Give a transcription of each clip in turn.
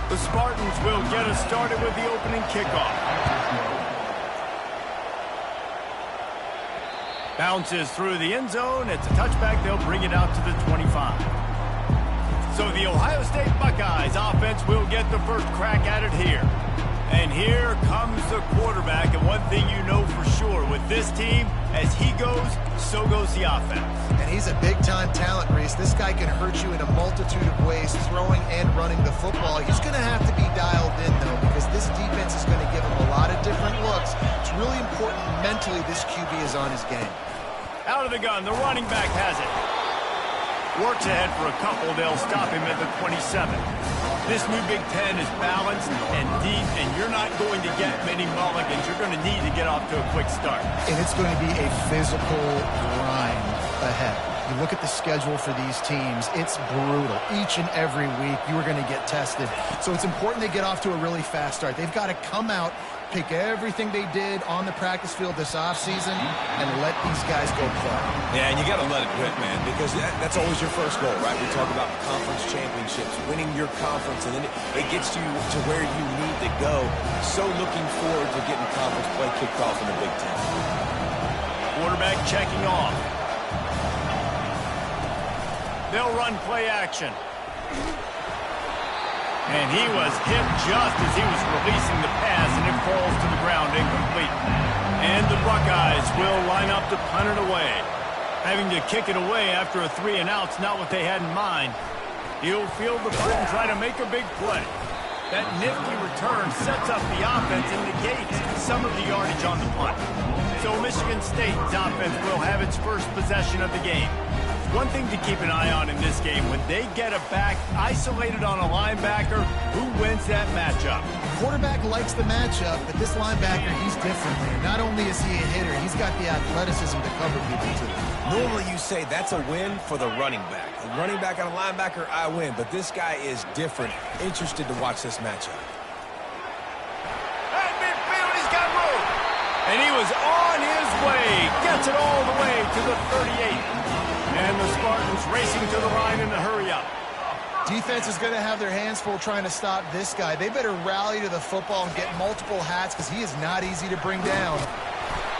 The Spartans will get us started with the opening kickoff. Bounces through the end zone. It's a touchback. They'll bring it out to the 25. So the Ohio State Buckeyes offense will get the first crack at it here. And here comes the quarterback. And one thing you know for sure with this team, as he goes, so goes the offense. And he's a big-time talent, Reese. This guy can hurt you in a multitude of ways, throwing and running the football. He's going to have to be dialed in, though, because this defense is going to give him a lot of different looks. It's really important mentally this QB is on his game. Out of the gun, the running back has it. Works ahead for a couple. They'll stop him at the 27. This new Big Ten is balanced and deep, and you're not going to get many mulligans. You're going to need to get off to a quick start. And it's going to be a physical grind ahead. You look at the schedule for these teams, it's brutal. Each and every week, you are going to get tested. So it's important they get off to a really fast start. They've got to come out, pick everything they did on the practice field this offseason, and let these guys go play. Yeah, and you got to let it rip, man, because that's always your first goal, right? We talk about conference championships, winning your conference, and then it gets you to where you need to go. So looking forward to getting conference play kicked off in the Big Ten. Quarterback checking off. They'll run play action. And he was hit just as he was releasing the pass, and it falls to the ground incomplete. And the Buckeyes will line up to punt it away. Having to kick it away after a 3-and-out's not what they had in mind. He'll field the punt and try to make a big play. That nifty return sets up the offense and negates some of the yardage on the punt. So Michigan State's offense will have its first possession of the game. One thing to keep an eye on in this game, when they get a back isolated on a linebacker, who wins that matchup? Quarterback likes the matchup, but this linebacker, he's different there. Not only is he a hitter, he's got the athleticism to cover people too. Normally you say that's a win for the running back. A running back on a linebacker, I win. But this guy is different. Interested to watch this matchup. At midfield, he's got room. And he was on his way. Gets it all the way to the 38. And the Spartans racing to the line in a hurry-up. Defense is going to have their hands full trying to stop this guy. They better rally to the football and get multiple hats because he is not easy to bring down.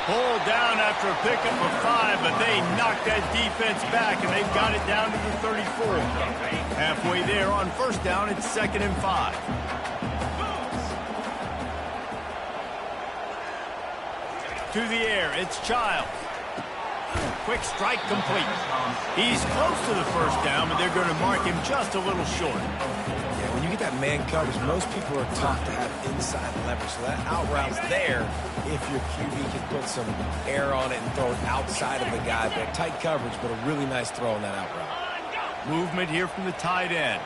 Pulled down after a pickup of 5, but they knocked that defense back, and they've got it down to the 34. Halfway there on first down, it's 2nd and 5. To the air, it's Childs. Quick strike complete. He's close to the first down, but they're going to mark him just a little short. Yeah, when you get that man coverage, most people are taught to have inside leverage. So that out route's there if your QB can put some air on it and throw it outside of the guy. But tight coverage, but a really nice throw on that out route. Movement here from the tight end.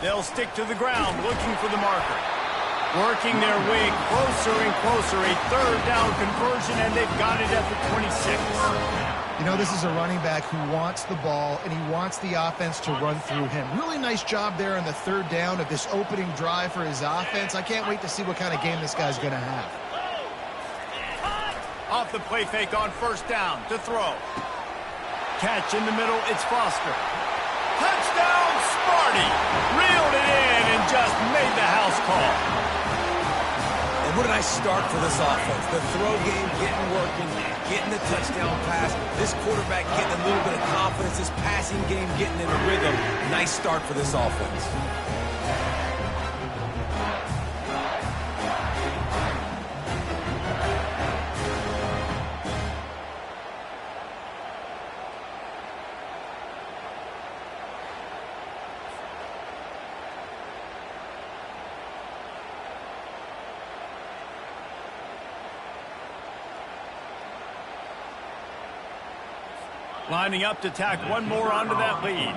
They'll stick to the ground looking for the marker. Working their way closer and closer. A 3rd down conversion, and they've got it at the 26. You know, this is a running back who wants the ball, and he wants the offense to run through him. Really nice job there on the 3rd down of this opening drive for his offense. I can't wait to see what kind of game this guy's going to have. Off the play fake on first down to throw. Catch in the middle, it's Foster. Touchdown, Sparty! Reeled it in and just made the house call. And what a nice start for this offense. The throw game getting working, getting the touchdown pass. This quarterback getting a little bit of confidence. This passing game getting in a rhythm. Nice start for this offense. Lining up to tack one more onto that lead.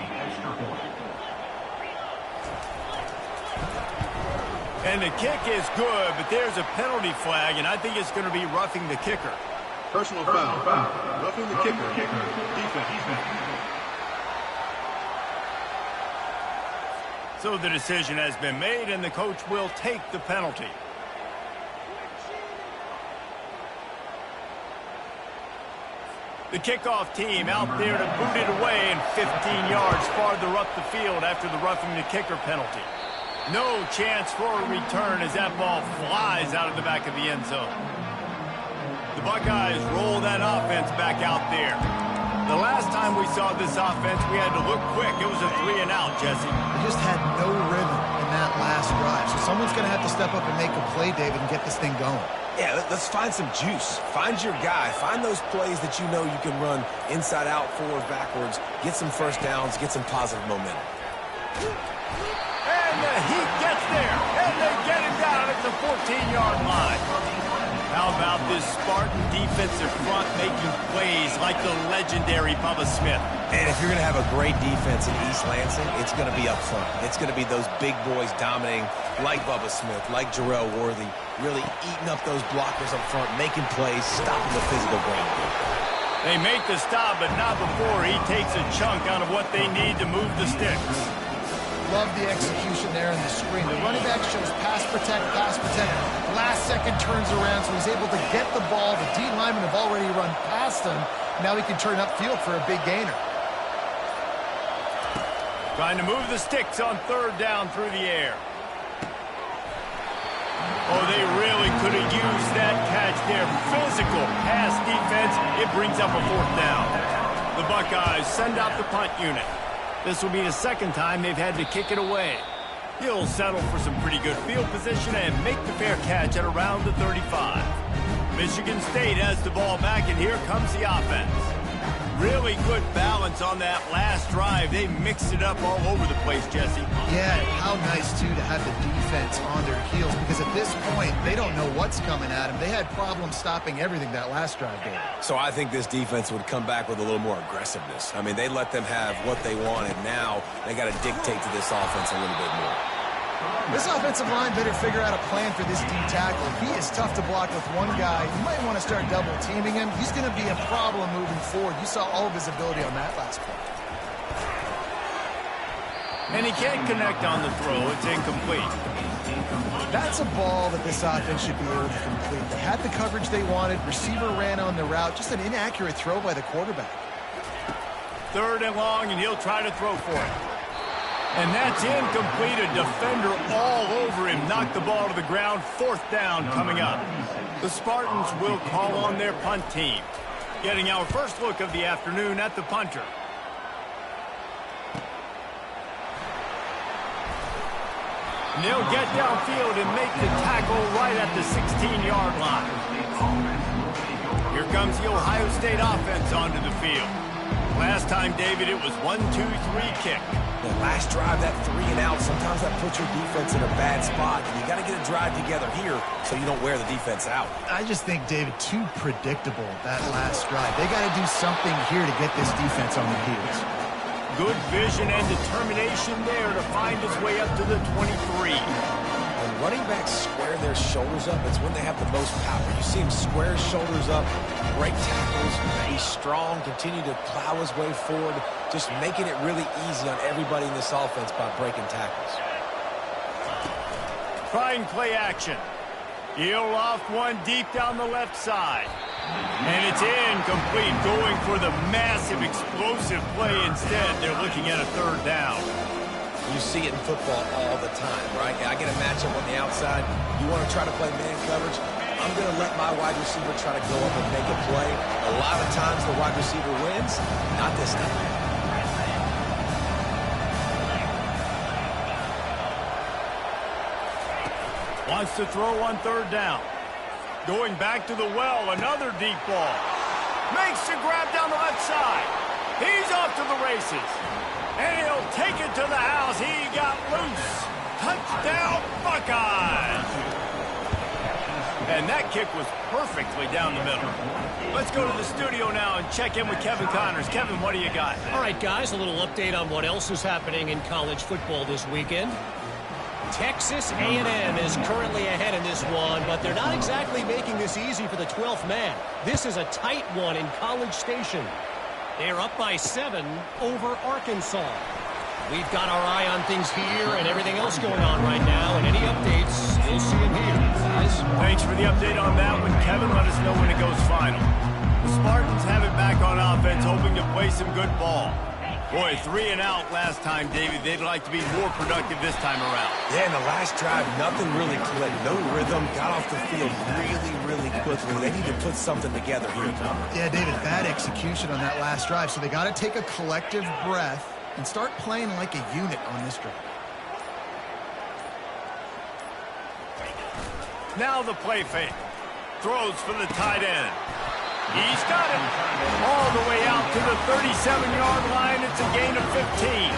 And the kick is good, but there's a penalty flag, and I think it's going to be roughing the kicker. Personal foul. Roughing the kicker. Defense. So the decision has been made, and the coach will take the penalty. The kickoff team out there to boot it away and 15 yards farther up the field after the roughing the kicker penalty. No chance for a return as that ball flies out of the back of the end zone. The Buckeyes roll that offense back out there. The last time we saw this offense, we had to look quick. It was a 3-and-out, Jesse. They just had no rhythm in that last drive. So someone's going to have to step up and make a play, David, and get this thing going. Yeah, let's find some juice. Find your guy. Find those plays that you know you can run inside out, forward, backwards. Get some first downs. Get some positive momentum. And the Heat gets there. And they get him down at the 14-yard line. How about this Spartan defensive front making plays like the legendary Bubba Smith? And if you're going to have a great defense in East Lansing, it's going to be up front. It's going to be those big boys dominating like Bubba Smith, like Jarrell Worthy, really eating up those blockers up front, making plays, stopping the physical ground. They make the stop, but not before he takes a chunk out of what they need to move the sticks. Love the execution there in the screen. The running back shows pass protect, pass protect. Last second turns around, so he's able to get the ball. The D linemen have already run past him. Now he can turn upfield for a big gainer. Trying to move the sticks on third down through the air. Oh, they really could have used that catch there. Physical pass defense. It brings up a fourth down. The Buckeyes send out the punt unit. This will be the second time they've had to kick it away. He'll settle for some pretty good field position and make the fair catch at around the 35. Michigan State has the ball back, and here comes the offense. Really good balance on that last drive. They mixed it up all over the place, Jesse. Yeah, how nice, too, to have the defense on their heels, because at this point, they don't know what's coming at them. They had problems stopping everything that last drive, David. So I think this defense would come back with a little more aggressiveness. I mean, they let them have what they wanted. Now they got to dictate to this offense a little bit more. This offensive line better figure out a plan for this D tackle. He is tough to block with one guy. You might want to start double-teaming him. He's going to be a problem moving forward. You saw all of his ability on that last play. And he can't connect on the throw. It's incomplete. That's a ball that this offense should be able to complete. They had the coverage they wanted. Receiver ran on the route. Just an inaccurate throw by the quarterback. Third and long, and he'll try to throw for it. And that's incomplete. A defender all over him. Knocked the ball to the ground. Fourth down coming up. The Spartans will call on their punt team. Getting our first look of the afternoon at the punter. And they'll get downfield and make the tackle right at the 16-yard line. Here comes the Ohio State offense onto the field. Last time, David, it was 1-2-3 kick. The last drive, that 3-and-out, sometimes that puts your defense in a bad spot. You got to get a drive together here so you don't wear the defense out. I just think, David, too predictable, that last drive. They got to do something here to get this defense on their heels. Good vision and determination there to find his way up to the 23. When running backs square their shoulders up, it's when they have the most power. You see him square his shoulders up, break tackles, be strong, continue to plow his way forward, just making it really easy on everybody in this offense by breaking tackles. Trying play action. He'll loft one deep down the left side. And it's incomplete, going for the massive explosive play instead. They're looking at a third down. You see it in football all the time, right? I get a matchup on the outside. You want to try to play man coverage? I'm going to let my wide receiver try to go up and make a play. A lot of times the wide receiver wins. Not this time. Wants to throw on third down. Going back to the well, another deep ball. Makes the grab down the left side. He's off to the races. And he'll take it to the house. He got loose. Touchdown, Buckeyes. And that kick was perfectly down the middle. Let's go to the studio now and check in with Kevin Connors. Kevin, what do you got? All right, guys, a little update on what else is happening in college football this weekend. Texas A&M is currently ahead in this one, but they're not exactly making this easy for the 12th man. This is a tight one in College Station. They're up by 7 over Arkansas. We've got our eye on things here and everything else going on right now, and any updates, you'll see them here, guys. Thanks for the update on that one, Kevin. Let us know when it goes final. The Spartans have it back on offense, hoping to play some good ball. Boy, 3 and out last time, David. They'd like to be more productive this time around. Yeah, in the last drive, nothing really clicked. No rhythm. Got off the field really quickly. They need to put something together here, Tom. Yeah, David, bad execution on that last drive. So they got to take a collective breath and start playing like a unit on this drive. Now the play fake. Throws for the tight end. He's got it. All the way out to the 37-yard line. It's a gain of 15.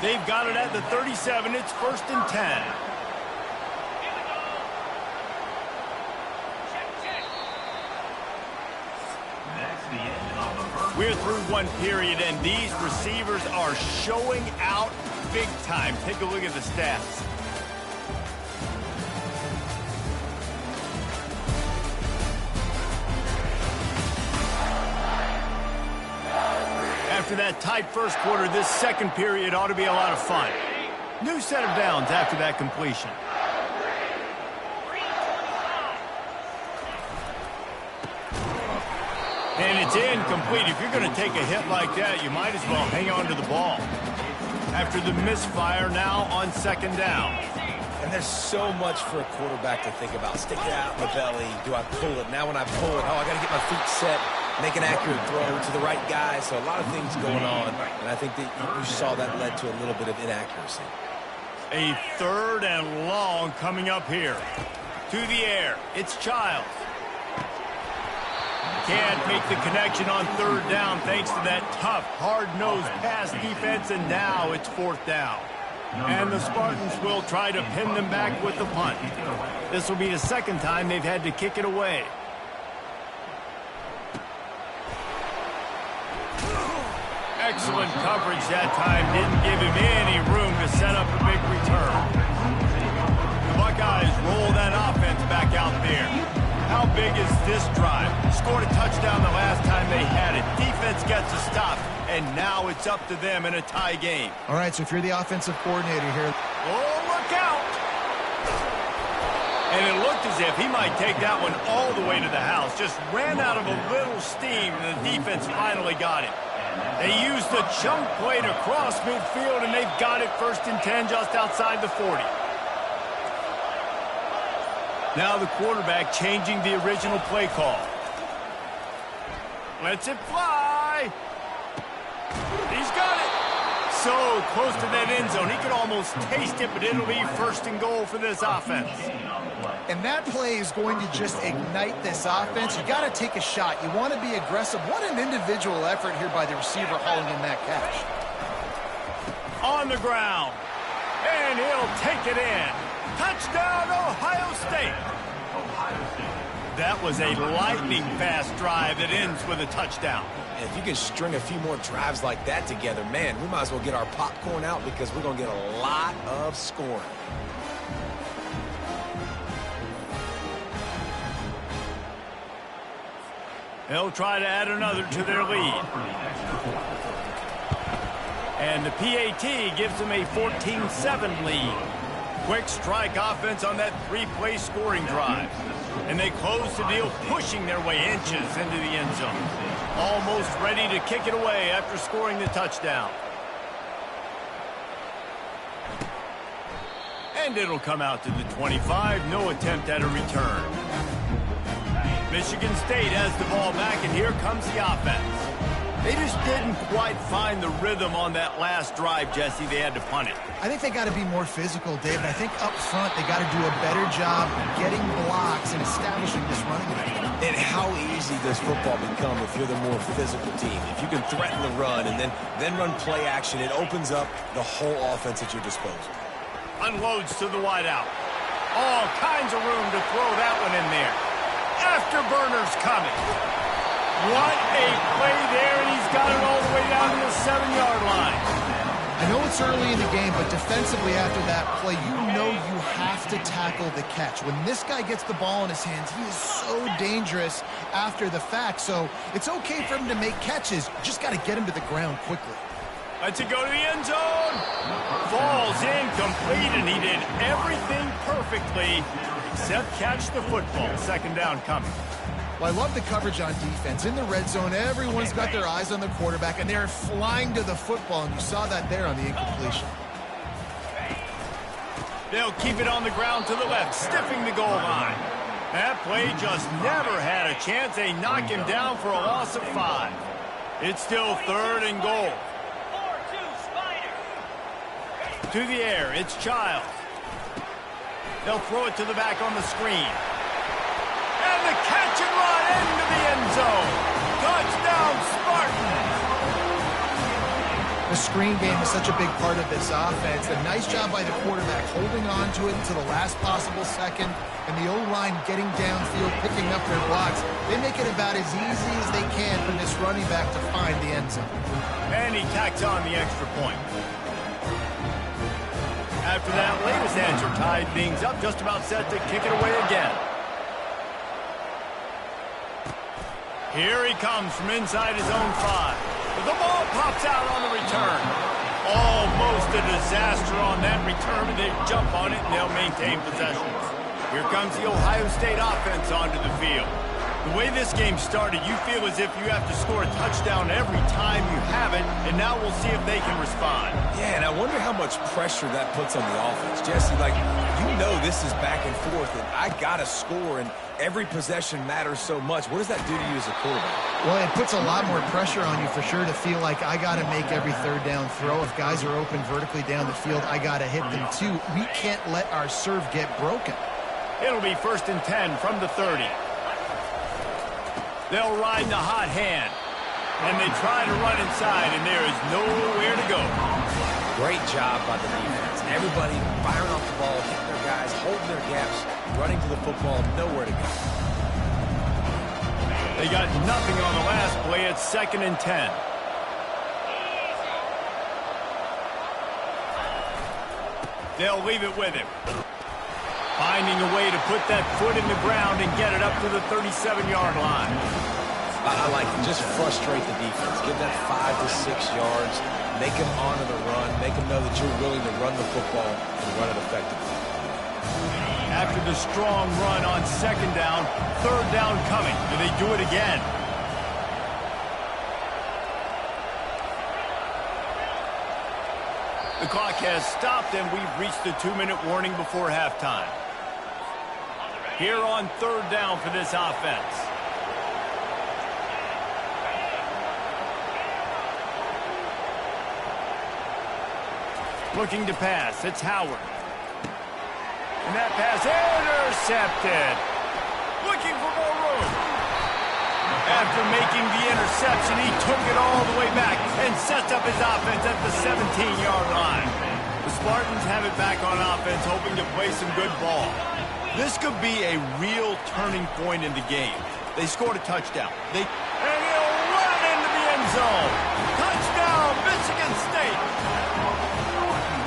They've got it at the 37. It's 1st and 10. We're through one period, and these receivers are showing out big time. Take a look at the stats. After that tight first quarter, this second period ought to be a lot of fun. New set of downs after that completion. And it's incomplete. If you're going to take a hit like that, you might as well hang on to the ball. After the misfire, now on 2nd down. And there's so much for a quarterback to think about. Stick it out in the belly. Do I pull it? Now when I pull it, I got to get my feet set. Make an accurate throw to the right guy. So a lot of things going on. And I think that you saw that led to a little bit of inaccuracy. A 3rd and long coming up here. To the air. It's Childs. Can't make the connection on 3rd down thanks to that tough, hard-nosed pass defense. And now it's 4th down. And the Spartans will try to pin them back with the punt. This will be the 2nd time they've had to kick it away. Excellent coverage that time. Didn't give him any room to set up a big return. The Buckeyes roll that offense back out there. How big is this drive? Scored a touchdown the last time they had it. Defense gets a stop, and now it's up to them in a tie game. All right, so if you're the offensive coordinator here. Oh, look out! And it looked as if he might take that one all the way to the house. Just ran out of a little steam, and the defense finally got it. They used the chunk play to cross midfield, and they've got it 1st and 10 just outside the 40. Now the quarterback changing the original play call. Lets it fly. He's got it. So close to that end zone. He could almost taste it, but it'll be 1st and goal for this offense. And that play is going to just ignite this offense. You got to take a shot. You want to be aggressive. What an individual effort here by the receiver hauling in that catch. On the ground. And he'll take it in. Touchdown, Ohio State. That was a lightning-fast drive that ends with a touchdown. And if you can string a few more drives like that together, man, we might as well get our popcorn out because we're going to get a lot of scoring. They'll try to add another to their lead. And the PAT gives them a 14-7 lead. Quick strike offense on that 3-play scoring drive. And they close the deal, pushing their way inches into the end zone. Almost ready to kick it away after scoring the touchdown. And it'll come out to the 25. No attempt at a return. Michigan State has the ball back, and here comes the offense. They just didn't quite find the rhythm on that last drive, Jesse. They had to punt it. I think they got to be more physical, David. I think up front they got to do a better job getting blocks and establishing this running game. And how easy does football become if you're the more physical team? If you can threaten the run and then run play action, it opens up the whole offense at your disposal. Unloads to the wideout. All kinds of room to throw that one in there. Afterburners coming. What a play there, and he's got it all the way down to the 7-yard line. I know it's early in the game, but defensively after that play, you know you have to tackle the catch. When this guy gets the ball in his hands, he is so dangerous after the fact. So it's okay for him to make catches. You just got to get him to the ground quickly. Lets it go to the end zone. Falls incomplete, and he did everything perfectly except catch the football. 2nd down coming. Well, I love the coverage on defense. In the red zone, everyone's got their eyes on the quarterback, and they're flying to the football, and you saw that there on the incompletion. They'll keep it on the ground to the left, stiffing the goal line. That play just never had a chance. They knock him down for a loss of 5. It's still 3rd and goal. To the air, it's Childs. They'll throw it to the back on the screen. And the catch and run into the end zone. Touchdown, Spartans! The screen game is such a big part of this offense. A nice job by the quarterback holding on to it until the last possible second, and the O-line getting downfield, picking up their blocks. They make it about as easy as they can for this running back to find the end zone. And he tacks on the extra point. After that latest answer tied things up, just about set to kick it away again. Here he comes from inside his own 5. The ball pops out on the return. Almost a disaster on that return, but they jump on it and they'll maintain possessions. Here comes the Ohio State offense onto the field. The way this game started, you feel as if you have to score a touchdown every time you have it, and now we'll see if they can respond. Yeah, and I wonder how much pressure that puts on the offense. Jesse, like, you know this is back and forth, and I got to score, and every possession matters so much. What does that do to you as a quarterback? Well, it puts a lot more pressure on you for sure to feel like I got to make every 3rd down throw. If guys are open vertically down the field, I got to hit them too. We can't let our serve get broken. It'll be 1st and 10 from the 30. They'll ride the hot hand. And they try to run inside, and there is nowhere to go. Great job by the defense. Everybody firing off the ball, hitting their guys, holding their gaps, running to the football, nowhere to go. They got nothing on the last play. It's 2nd and 10. They'll leave it with him. Finding a way to put that foot in the ground and get it up to the 37-yard line. I like it. Just frustrate the defense. Give them 5 to 6 yards. Make them honor the run. Make them know that you're willing to run the football and run it effectively. After the strong run on 2nd down, 3rd down coming. Do they do it again? The clock has stopped, and we've reached the 2-minute warning before halftime. Here on 3rd down for this offense. Looking to pass, it's Howard. And that pass intercepted. Looking for more room. After making the interception, he took it all the way back and sets up his offense at the 17-yard line. The Spartans have it back on offense, hoping to play some good ball. This could be a real turning point in the game. They scored a touchdown. And he'll run it into the end zone. Touchdown, Michigan State.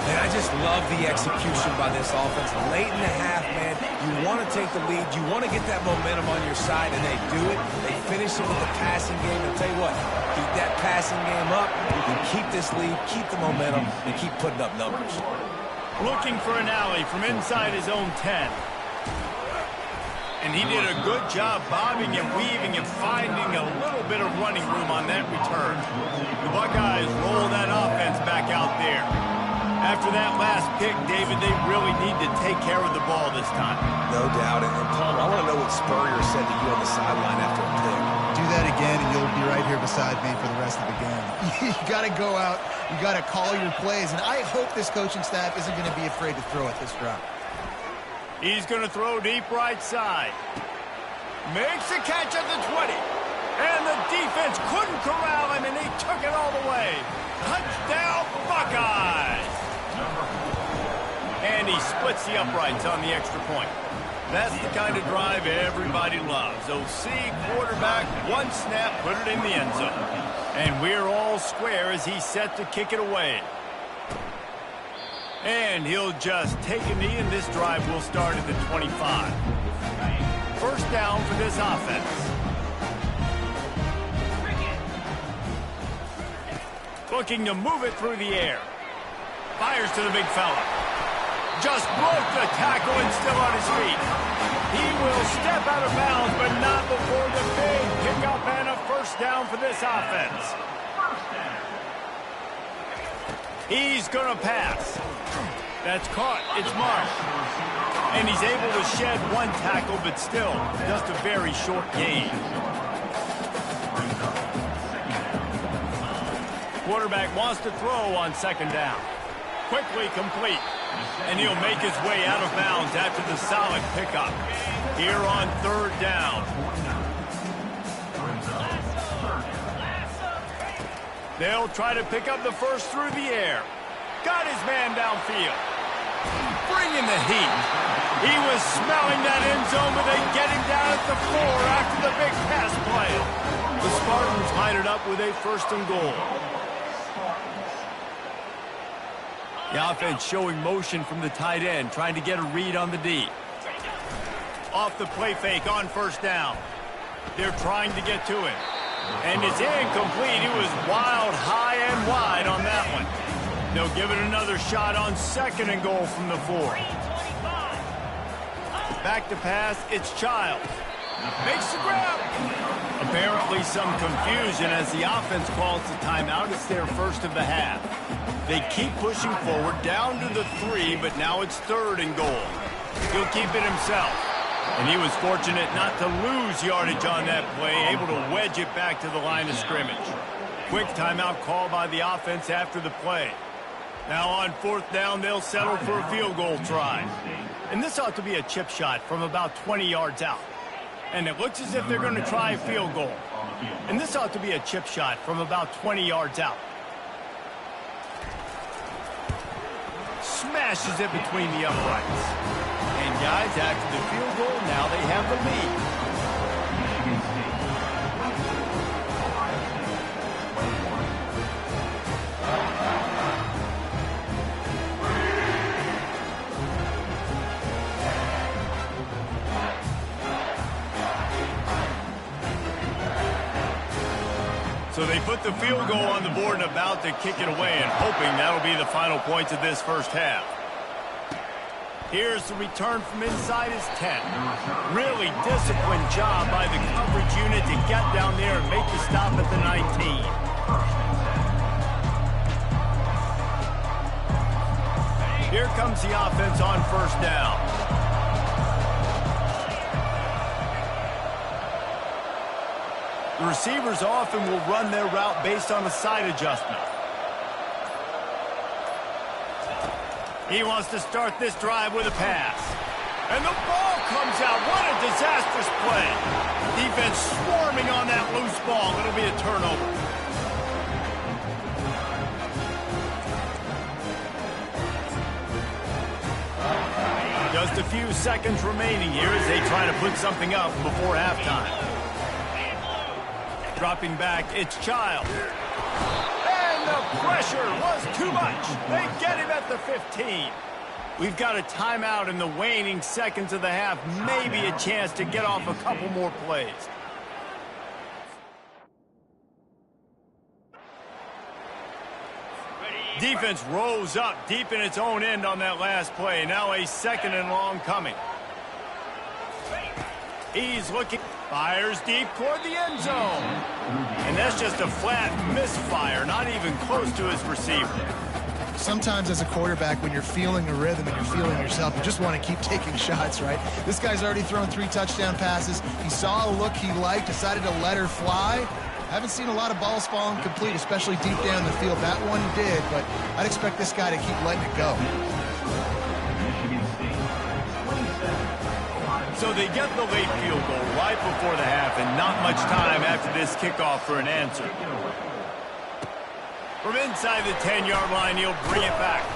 And I just love the execution by this offense. Late in the half, man, you want to take the lead. You want to get that momentum on your side, and they do it. They finish it with the passing game. And tell you what, keep that passing game up. You can keep this lead, keep the momentum, and keep putting up numbers. Looking for an alley from inside his own 10. And he did a good job bobbing and weaving and finding a little bit of running room on that return. The Buckeyes roll that offense back out there. After that last pick, David, they really need to take care of the ball this time. No doubt. And Palmer, I want to know what Spurrier said to you on the sideline after a pick. Do that again, and you'll be right here beside me for the rest of the game. You got to go out. You got to call your plays. And I hope this coaching staff isn't going to be afraid to throw at this route. He's going to throw deep right side. Makes the catch at the 20. And the defense couldn't corral him, and he took it all the way. Touchdown, Buckeyes! And he splits the uprights on the extra point. That's the kind of drive everybody loves. OC, quarterback, one snap, put it in the end zone. And we're all square as he's set to kick it away. And he'll just take a knee, and this drive will start at the 25. 1st down for this offense. Looking to move it through the air. Fires to the big fella. Just broke the tackle and still on his feet. He will step out of bounds, but not before the big pickup and a first down for this offense. He's going to pass. That's caught. It's marked. And he's able to shed one tackle, but still just a very short gain. Quarterback wants to throw on second down. Quickly complete. And he'll make his way out of bounds after the solid pickup. Here on third down. They'll try to pick up the first through the air. Got his man downfield. Bringing the heat. He was smelling that end zone, but they get him down at the 4 after the big pass play. The Spartans line it up with a first and goal. The offense showing motion from the tight end, trying to get a read on the D. Off the play fake on first down. They're trying to get to him. And it's incomplete. He was wild, high and wide on that one. They'll give it another shot on second and goal from the 4. Back to pass, it's Childs. Makes the grab. Apparently some confusion as the offense calls the timeout. It's their first of the half. They keep pushing forward down to the 3, but now it's third and goal. He'll keep it himself. And he was fortunate not to lose yardage on that play, able to wedge it back to the line of scrimmage. Quick timeout call by the offense after the play. Now on fourth down, they'll settle for a field goal try. And this ought to be a chip shot from about 20 yards out. And it looks as if they're going to try a field goal. And this ought to be a chip shot from about 20 yards out. Smashes it between the uprights. And guys, after the field goal, now they have the lead. So they put the field goal on the board and about to kick it away, and hoping that'll be the final points of this first half. Here's the return from inside his 10. Really disciplined job by the coverage unit to get down there and make the stop at the 19. Here comes the offense on first down. The receivers often will run their route based on a side adjustment. He wants to start this drive with a pass. And the ball comes out. What a disastrous play. Defense swarming on that loose ball. It'll be a turnover. Just a few seconds remaining here as they try to put something up before halftime. Dropping back, it's Childs. And the pressure was too much. They get him at the 15. We've got a timeout in the waning seconds of the half. Maybe a chance to get off a couple more plays. Defense rose up deep in its own end on that last play. Now a second and long coming. He's looking, fires deep toward the end zone. And that's just a flat misfire, not even close to his receiver. Sometimes as a quarterback, when you're feeling a rhythm and you're feeling yourself, you just want to keep taking shots, right? This guy's already thrown 3 touchdown passes. He saw a look he liked, decided to let her fly. Haven't seen a lot of balls fall incomplete, especially deep down the field. That one did, but I'd expect this guy to keep letting it go. So they get the late field goal right before the half, and not much time after this kickoff for an answer. From inside the 10-yard line, he'll bring it back.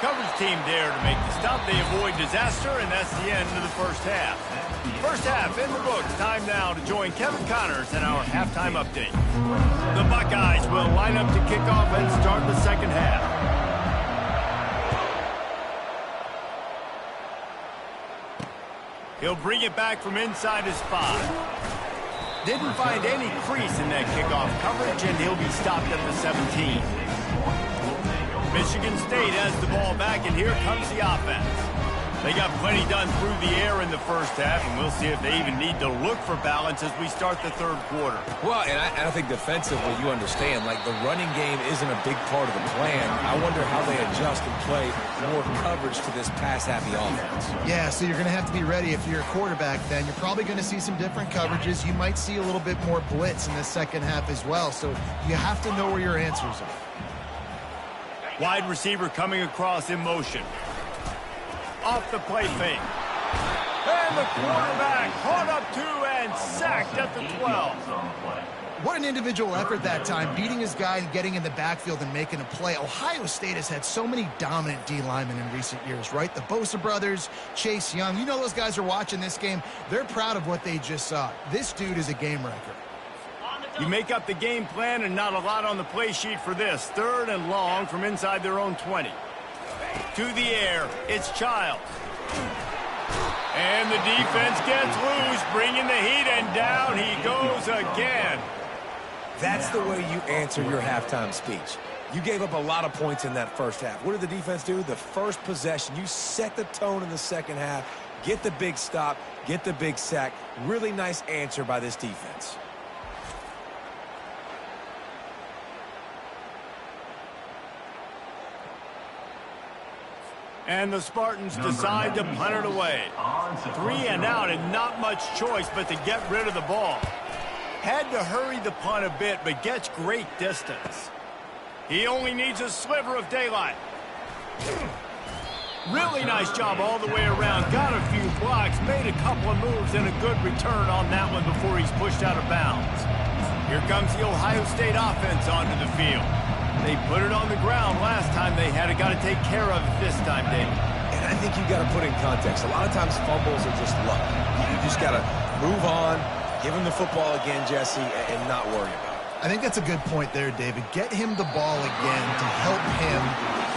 Coverage team there to make the stop. They avoid disaster, and that's the end of the first half. First half in the books. Time now to join Kevin Connors in our halftime update. The Buckeyes will line up to kick off and start the second half. He'll bring it back from inside his 5. Didn't find any crease in that kickoff coverage, and he'll be stopped at the 17. Michigan State has the ball back, and here comes the offense. They got plenty done through the air in the first half, and we'll see if they even need to look for balance as we start the third quarter. Well, and I think defensively, you understand, like the running game isn't a big part of the plan. I wonder how they adjust and play more coverage to this pass-happy offense. Yeah, so you're going to have to be ready if you're a quarterback then. You're probably going to see some different coverages. You might see a little bit more blitz in the second half as well, so you have to know where your answers are. Wide receiver coming across in motion. Off the play fake. And the quarterback caught up to and sacked at the 12. What an individual effort that time, beating his guy and getting in the backfield and making a play. Ohio State has had so many dominant D linemen in recent years, right? The Bosa brothers, Chase Young. You know those guys are watching this game. They're proud of what they just saw. This dude is a game wrecker. You make up the game plan and not a lot on the play sheet for this. Third and long from inside their own 20. To the air, it's Childs. And the defense gets loose, bringing the heat, and down he goes again. That's the way you answer your halftime speech. You gave up a lot of points in that first half. What did the defense do? The first possession, you set the tone in the second half, get the big stop, get the big sack. Really nice answer by this defense. And the Spartans decide to punt it away. 3 and out and not much choice but to get rid of the ball. Had to hurry the punt a bit, but gets great distance. He only needs a sliver of daylight. Really nice job all the way around. Got a few blocks, made a couple of moves, and a good return on that one before he's pushed out of bounds. Here comes the Ohio State offense onto the field. They put it on the ground last time they had it. Got to take care of it this time, Dave. And I think you got to put in context. A lot of times fumbles are just luck. You just got to move on, give him the football again, Jesse, and not worry about it. I think that's a good point there, David. Get him the ball again to help him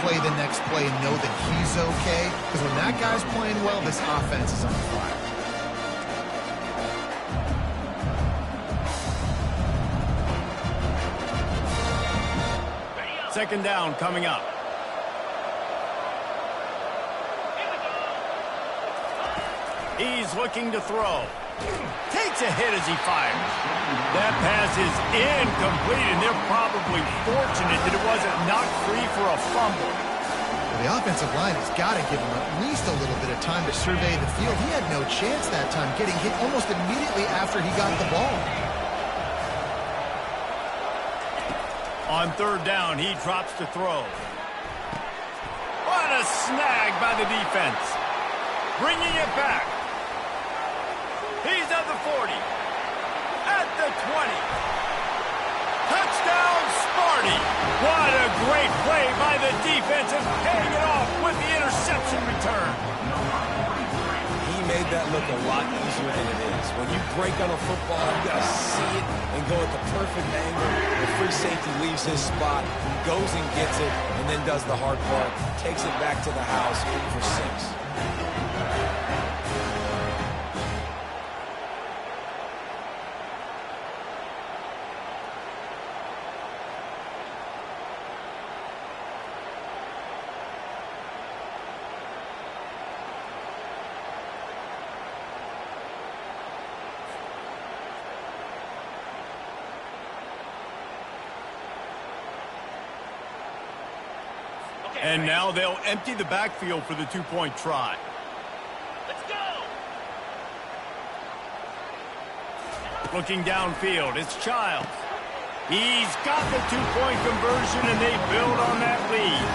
play the next play and know that he's okay. Because when that guy's playing well, this offense is on fire. Second down coming up. He's looking to throw. Takes a hit as he fires. That pass is incomplete, and they're probably fortunate that it wasn't knocked free for a fumble. The offensive line has got to give him at least a little bit of time to survey the field. He had no chance that time, getting hit almost immediately after he got the ball. On third down, he drops to throw. What a snag by the defense. Bringing it back. He's at the 40. At the 20. Touchdown, Sparty. What a great play by the defense and paying it off with the interception return. He made that look a lot easier than it is. When you break on a football, you got to see it and go at the perfect angle. The free safety leaves his spot, goes and gets it, and then does the hard part, takes it back to the house for 6. And now they'll empty the backfield for the two-point try. Let's go! Looking downfield, it's Childs. He's got the two-point conversion, and they build on that lead.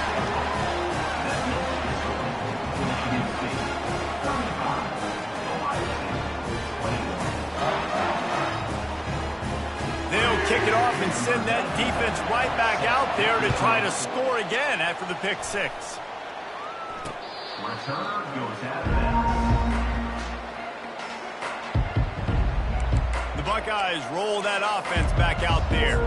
They'll kick it off and send that defense right back out there to try to score again after the pick 6. The Buckeyes roll that offense back out there.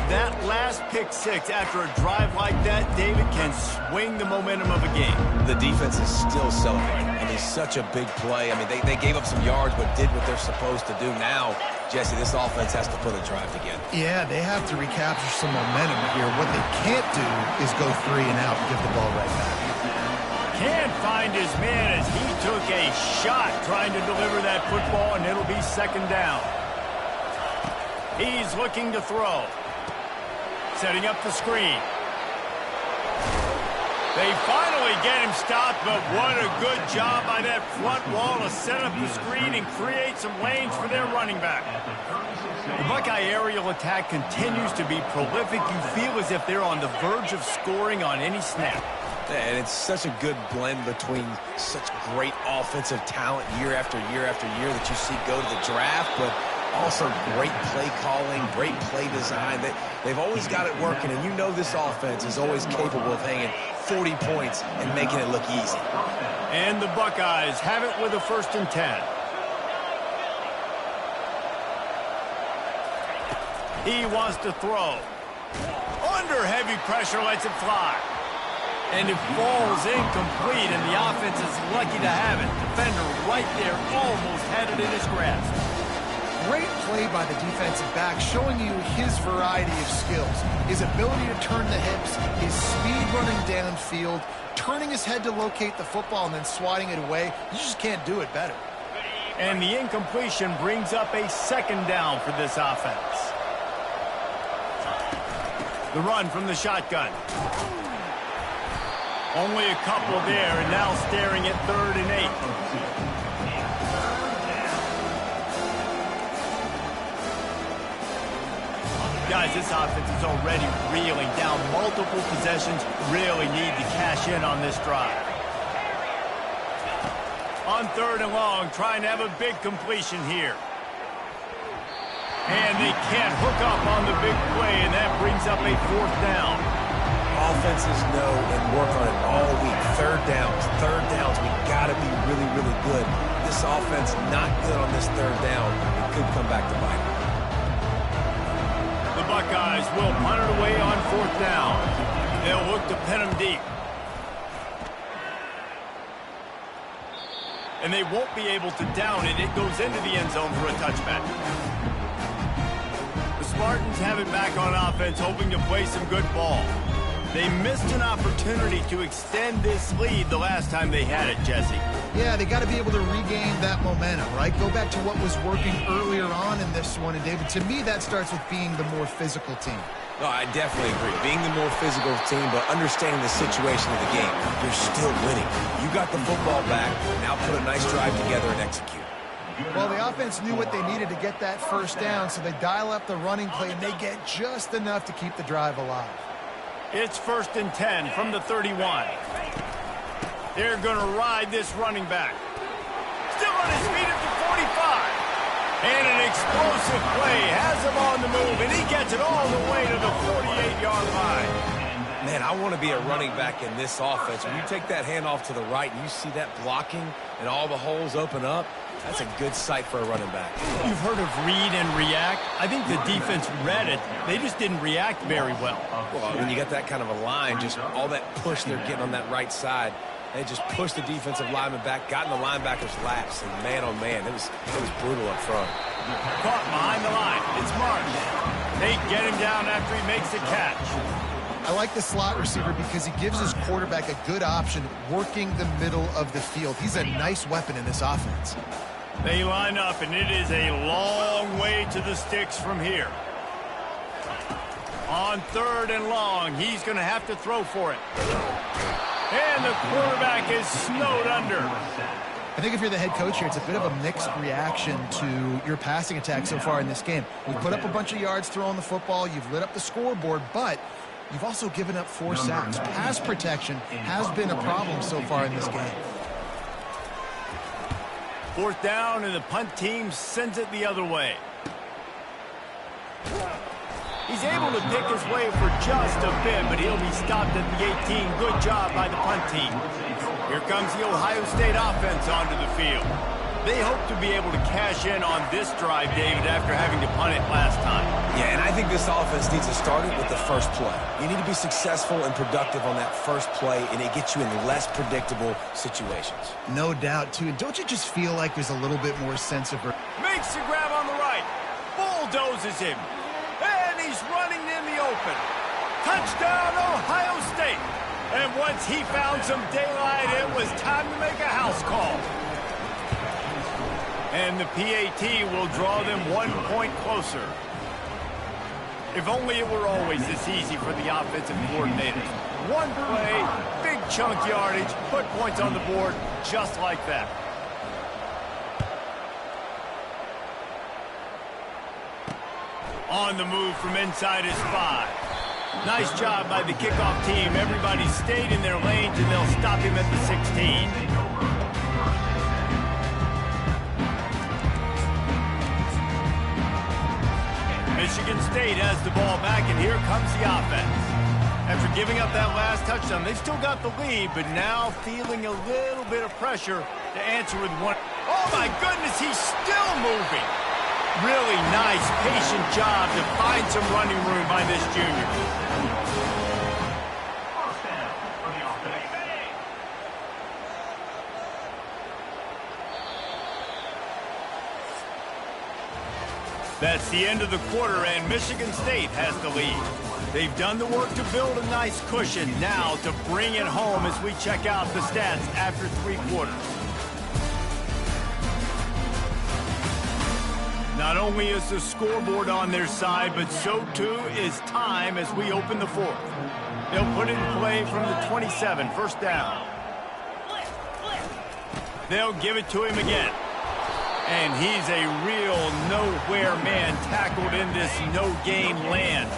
That last pick 6 after a drive like that, David, can swing the momentum of a game. The defense is still celebrating. I mean, such a big play. I mean, they gave up some yards but did what they're supposed to do. Now, Jesse, this offense has to put a drive together. Yeah, they have to recapture some momentum here. What they can't do is go 3 and out and give the ball right back. Can't find his man as he took a shot trying to deliver that football, and it'll be second down. He's looking to throw. Setting up the screen. They finally get him stopped, but what a good job by that front wall to set up the screen and create some lanes for their running back. The Buckeye aerial attack continues to be prolific. You feel as if they're on the verge of scoring on any snap. And it's such a good blend between such great offensive talent year after year after year that you see go to the draft, but also great play calling, great play design. They've always got it working, and you know this offense is always capable of hanging 40 points and making it look easy. And the Buckeyes have it with a 1st and 10. He wants to throw. Under heavy pressure, lets it fly. And it falls incomplete, and the offense is lucky to have it. Defender right there almost had it in his grasp. Great play by the defensive back, showing you his variety of skills. His ability to turn the hips, his speed running downfield, turning his head to locate the football and then swatting it away. You just can't do it better. And the incompletion brings up a 2nd down for this offense. The run from the shotgun. Only a couple there, and now staring at 3rd and 8. Guys, this offense is already reeling down multiple possessions. Really need to cash in on this drive. On 3rd and long, trying to have a big completion here. And they can't hook up on the big play, and that brings up a 4th down. Offenses know and work on it all week. Third downs. We got to be really, really good. This offense not good on this 3rd down. It could come back to bite them. The Buckeyes will punt it away on 4th down. They'll look to pin him deep. And they won't be able to down it. It goes into the end zone for a touchback. The Spartans have it back on offense, hoping to play some good ball. They missed an opportunity to extend this lead the last time they had it, Jesse. Yeah, they got to be able to regain that momentum, right? Go back to what was working earlier on in this one. And, David, to me, that starts with being the more physical team. No, I definitely agree. Being the more physical team, but understanding the situation of the game. You're still winning. You got the football back. Now put a nice drive together and execute. Well, the offense knew what they needed to get that 1st down, so they dial up the running play, and they get just enough to keep the drive alive. It's 1st and 10 from the 31. They're going to ride this running back. Still on his feet at the 45. And an explosive play has him on the move, and he gets it all the way to the 48-yard line. Man, I want to be a running back in this offense. When you take that handoff to the right and you see that blocking and all the holes open up, that's a good sight for a running back. You've heard of read and react. I think the defense read it. They just didn't react very well. Well, when you get that kind of a line, just all that push they're getting on that right side, they just pushed the defensive lineman back, got in the linebacker's laps, and man, oh man, it was brutal up front. Caught behind the line. It's Marsh. They get him down after he makes the catch. I like the slot receiver because he gives his quarterback a good option working the middle of the field. He's a nice weapon in this offense. They line up, and it is a long way to the sticks from here. On 3rd and long, he's going to have to throw for it. And the quarterback is snowed under. I think if you're the head coach here, it's a bit of a mixed reaction to your passing attack so far in this game. We've put up a bunch of yards throwing the football. You've lit up the scoreboard, but you've also given up 4 sacks. Pass protection has been a problem so far in this game. 4th down, and the punt team sends it the other way. He's able to pick his way for just a bit, but he'll be stopped at the 18. Good job by the punt team. Here comes the Ohio State offense onto the field. They hope to be able to cash in on this drive, David, after having to punt it last time. Yeah, and I think this offense needs to start it with the first play. You need to be successful and productive on that first play, and it gets you in less predictable situations. No doubt, too. And don't you just feel like there's a little bit more sense of... Makes the grab on the right. Bulldozes him. And he's running in the open. Touchdown, Ohio State. And once he found some daylight, it was time to make a house call. And the PAT will draw them 1 point closer. If only it were always this easy for the offensive coordinators. One play, big chunk yardage, put points on the board just like that. On the move from inside his 5. Nice job by the kickoff team. Everybody stayed in their lanes, and they'll stop him at the 16. Michigan State has the ball back, and here comes the offense. After giving up that last touchdown, they've still got the lead, but now feeling a little bit of pressure to answer with one. Oh, my goodness, he's still moving. Really nice, patient job to find some running room by this junior. That's the end of the quarter, and Michigan State has the lead. They've done the work to build a nice cushion. Now to bring it home as we check out the stats after 3 quarters. Not only is the scoreboard on their side, but so too is time as we open the 4th. They'll put it in play from the 27, first down. They'll give it to him again. And he's a real nowhere man tackled in this no-gain land.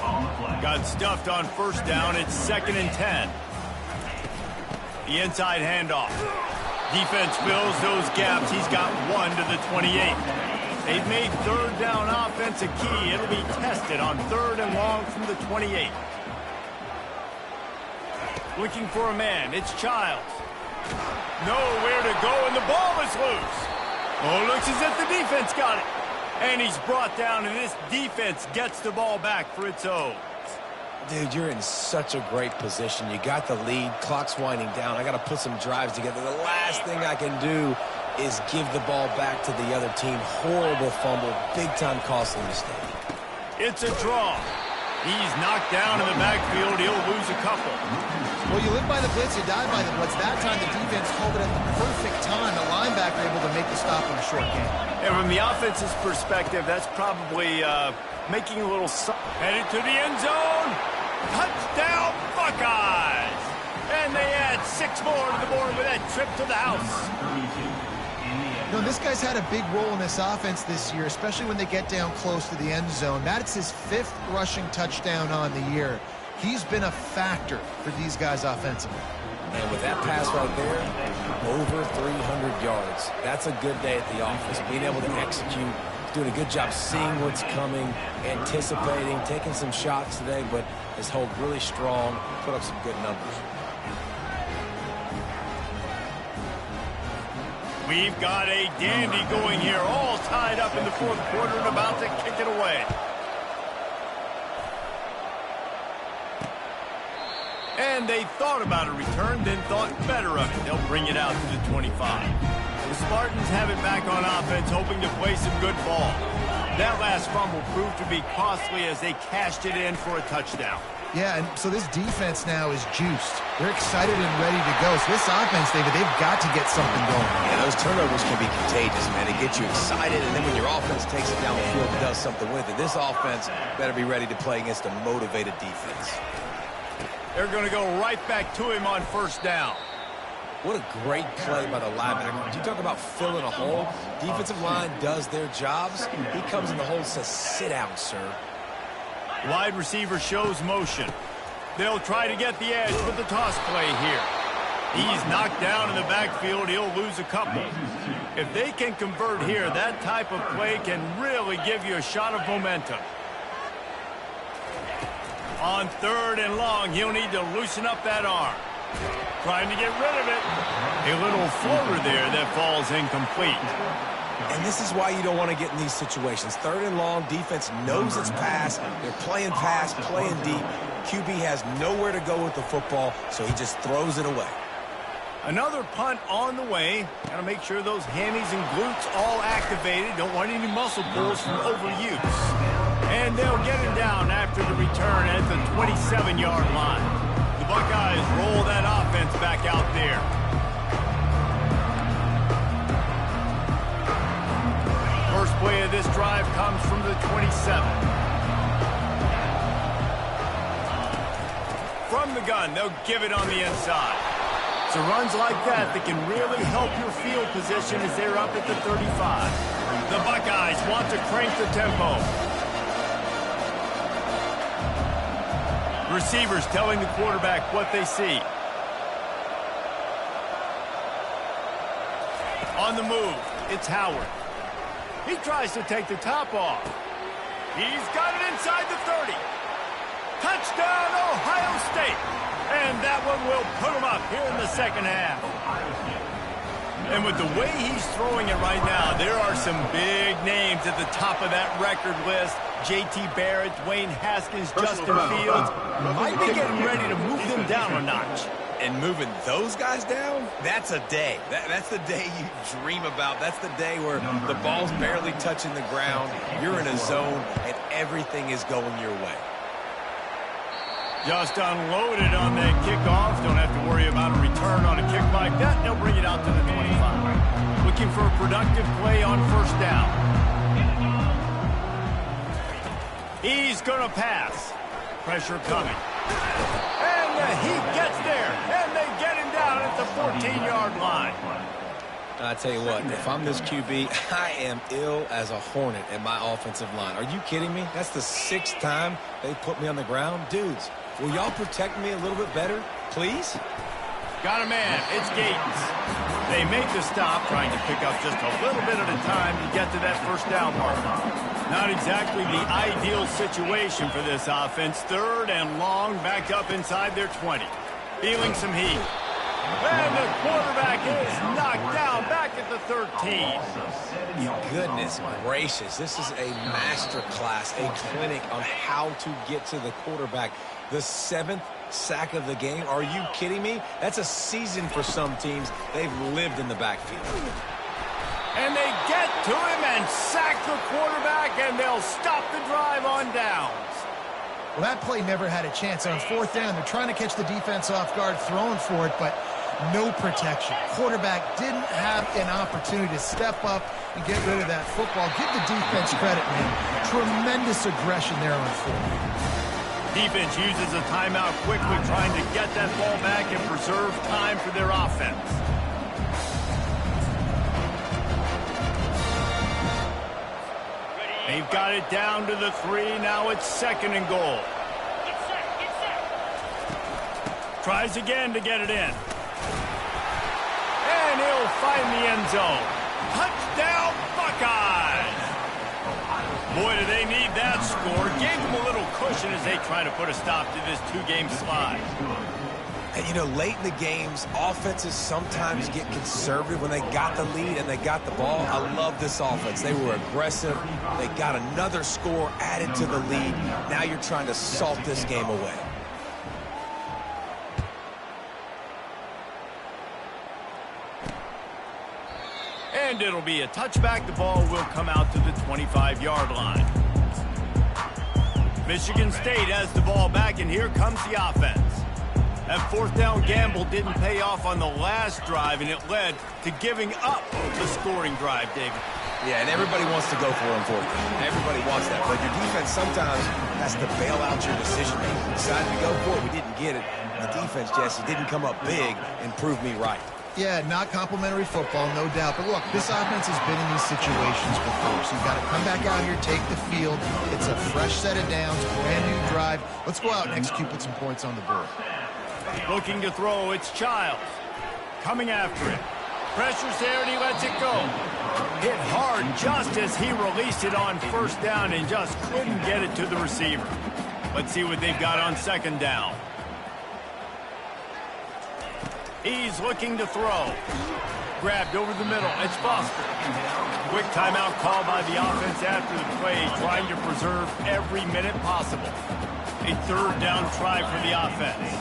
Got stuffed on first down. It's 2nd and 10. The inside handoff. Defense fills those gaps. He's got 1 to the 28. They've made third down offense a key. It'll be tested on 3rd and long from the 28. Looking for a man. It's Childs. Nowhere to go, and the ball is loose. Oh, looks as if the defense got it. And he's brought down, and this defense gets the ball back for its own. Dude, you're in such a great position. You got the lead. Clock's winding down. I got to put some drives together. The last thing I can do is give the ball back to the other team. Horrible fumble. Big-time costly mistake. It's a draw. He's knocked down in the backfield. He'll lose a couple. Well, you live by the blitz, you die by the blitz. That time the defense called it at the perfect time. The linebacker able to make the stop on a short game. And from the offense's perspective, that's probably making a little... Headed to the end zone. Touchdown, Buckeyes! And they add 6 more to the board with that trip to the house. You know, this guy's had a big role in this offense this year, especially when they get down close to the end zone. That's his 5th rushing touchdown on the year. He's been a factor for these guys offensively. And with that pass right there, over 300 yards. That's a good day at the office. Being able to execute, doing a good job seeing what's coming, anticipating, taking some shots today, but has held really strong, put up some good numbers. We've got a dandy going here, all tied up in the 4th quarter and about to kick it away. And they thought about a return, then thought better of it. They'll bring it out to the 25. The Spartans have it back on offense, hoping to play some good ball. That last fumble proved to be costly as they cashed it in for a touchdown. Yeah, and so this defense now is juiced. They're excited and ready to go. So this offense, David, they've got to get something going. Yeah, those turnovers can be contagious, man. They get you excited, and then when your offense takes it down the field and does something with it, this offense better be ready to play against a motivated defense. They're going to go right back to him on first down. What a great play by the linebacker. You talk about filling a hole. Defensive line does their jobs. He comes in the hole and says, sit down, sir. Wide receiver shows motion. They'll try to get the edge with the toss play here. He's knocked down in the backfield. He'll lose a couple. If they can convert here, that type of play can really give you a shot of momentum. On 3rd and long, he'll need to loosen up that arm. Trying to get rid of it. A little floater there that falls incomplete. And this is why you don't want to get in these situations. 3rd and long, defense knows it's pass. They're playing pass, playing deep. QB has nowhere to go with the football, so he just throws it away. Another punt on the way. Got to make sure those hammies and glutes all activated. Don't want any muscle pulls from overuse. And they'll get him down after the return at the 27-yard line. The The Buckeyes roll that offense back out there. First play of this drive comes from the 27. From the gun, they'll give it on the inside. So runs like that can really help your field position as they're up at the 35. The Buckeyes want to crank the tempo. Receivers telling the quarterback what they see. On the move, it's Howard. He tries to take the top off. He's got it inside the 30. Touchdown, Ohio State. And that one will put him up here in the second half. And with the way he's throwing it right now, there are some big names at the top of that record list. J.T. Barrett, Dwayne Haskins, Justin Fields. Might be getting ready to move them down a notch. And moving those guys down, that's a day. That's the day you dream about. That's the day where the ball's barely touching the ground, you're in a zone, and everything is going your way. Just unloaded on that kickoff. Don't have to worry about a return on a kick like that. They'll bring it out to the 25. Looking for a productive play on first down. He's going to pass. Pressure coming. And he gets there. And they get him down at the 14-yard line. I tell you what, if I'm this QB, I am ill as a hornet at my offensive line. Are you kidding me? That's the 6th time they put me on the ground. Dudes, will y'all protect me a little bit better, please? Got a man. It's Gates. They make the stop, trying to pick up just a little bit at a time to get to that first down mark. Not exactly the ideal situation for this offense. 3rd and long, back up inside their 20. Feeling some heat. And the quarterback is knocked down back at the 13. Goodness gracious. This is a master class, a clinic on how to get to the quarterback. The 7th sack of the game. Are you kidding me? That's a season for some teams. They've lived in the backfield. And they get to him and sack the quarterback, and they'll stop the drive on downs. Well, that play never had a chance. On 4th down, they're trying to catch the defense off guard, throwing for it, but no protection. Quarterback didn't have an opportunity to step up and get rid of that football. Give the defense credit, man. Tremendous aggression there on 4th. Defense uses a timeout quickly, trying to get that ball back and preserve time for their offense. They've got it down to the 3. Now it's 2nd and goal. Tries again to get it in. And he'll find the end zone. Touchdown, Buckeyes! Boy, do they need that score. Gave them a little cushion as they try to put a stop to this 2-game slide. And, you know, late in the games, offenses sometimes get conservative when they got the lead and they got the ball. I love this offense. They were aggressive. They got another score added to the lead. Now you're trying to salt this game away. And it'll be a touchback. The ball will come out to the 25-yard line. Michigan State has the ball back, and here comes the offense. That 4th down gamble didn't pay off on the last drive, and it led to giving up the scoring drive, David. Yeah, and everybody wants to go for it on 4th down. Everybody wants that. But your defense sometimes has to bail out your decision-making. Decided to go for it. We didn't get it. The defense, Jesse, didn't come up big and prove me right. Yeah, not complimentary football, no doubt. But look, this offense has been in these situations before. So you've got to come back out here, take the field. It's a fresh set of downs, brand new drive. Let's go out and execute, put some points on the board. Looking to throw, it's Childs. Coming after it. Pressure's there, and he lets it go. Hit hard just as he released it on 1st down and just couldn't get it to the receiver. Let's see what they've got on 2nd down. He's looking to throw. Grabbed over the middle. It's Foster. Quick timeout call by the offense after the play, trying to preserve every minute possible. A 3rd down try for the offense.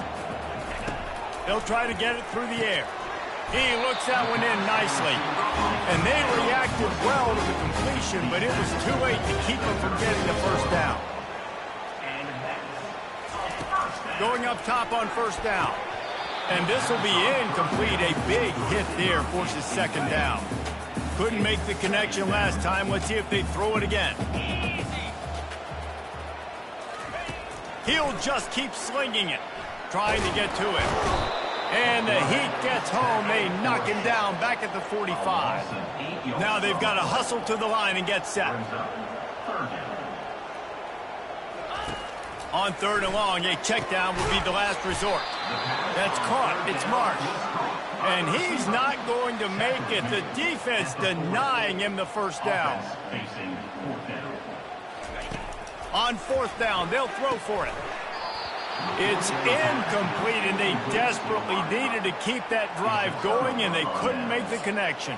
They'll try to get it through the air. He looks that one in nicely. And they reacted well to the completion, but it was too late to keep him from getting the 1st down. going up top on first down. And this will be incomplete. A big hit there forces second down. Couldn't make the connection last time. Let's see if they throw it again. He'll just keep slinging it, trying to get to it. And the heat gets home. They knock him down back at the 45. Now they've got to hustle to the line and get set. On third and long, a check down will be the last resort. That's caught. It's marked. And he's not going to make it. The defense denying him the first down. On fourth down, they'll throw for it. It's incomplete, and they desperately needed to keep that drive going, and they couldn't make the connection.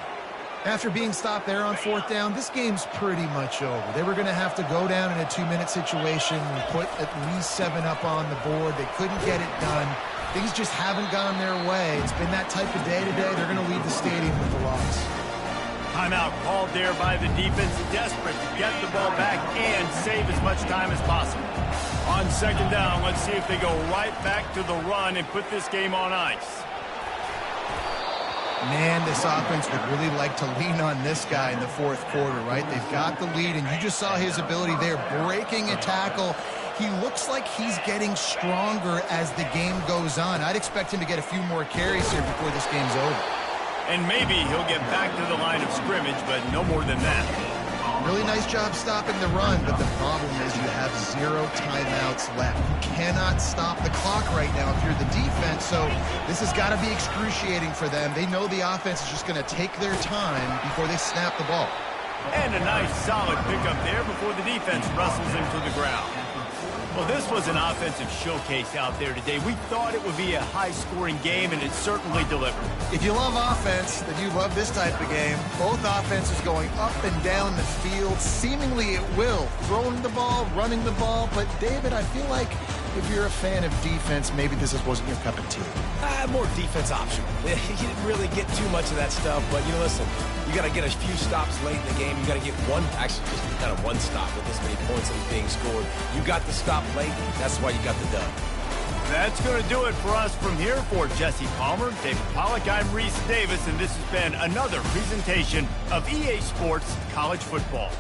After being stopped there on fourth down, this game's pretty much over. They were going to have to go down in a 2-minute situation and put at least 7 up on the board. They couldn't get it done. Things just haven't gone their way. It's been that type of day today. They're going to leave the stadium with the loss. Timeout called there by the defense, desperate to get the ball back and save as much time as possible. On second down, let's see if they go right back to the run and put this game on ice. Man, this offense would really like to lean on this guy in the fourth quarter, right? They've got the lead, and you just saw his ability there, breaking a tackle. He looks like he's getting stronger as the game goes on. I'd expect him to get a few more carries here before this game's over. And maybe he'll get back to the line of scrimmage, but no more than that. Really nice job stopping the run, but the problem is you have 0 timeouts left. You cannot stop the clock right now if you're the defense, so this has got to be excruciating for them. They know the offense is just going to take their time before they snap the ball. And a nice solid pickup there before the defense wrestles him to the ground. Well, this was an offensive showcase out there today. We thought it would be a high-scoring game, and it certainly delivered. If you love offense, then you love this type of game. Both offenses going up and down the field, seemingly at will. Throwing the ball, running the ball. But, David, I feel like if you're a fan of defense, maybe this wasn't your cup of tea. More defense optional. You didn't really get too much of that stuff, but, listen, you got to get a few stops late in the game. You got to get just kind of one stop with this many points that was being scored. You got the stop late. That's why you got the dub. That's going to do it for us from here. For Jesse Palmer, David Pollack, I'm Reese Davis, and this has been another presentation of EA Sports College Football.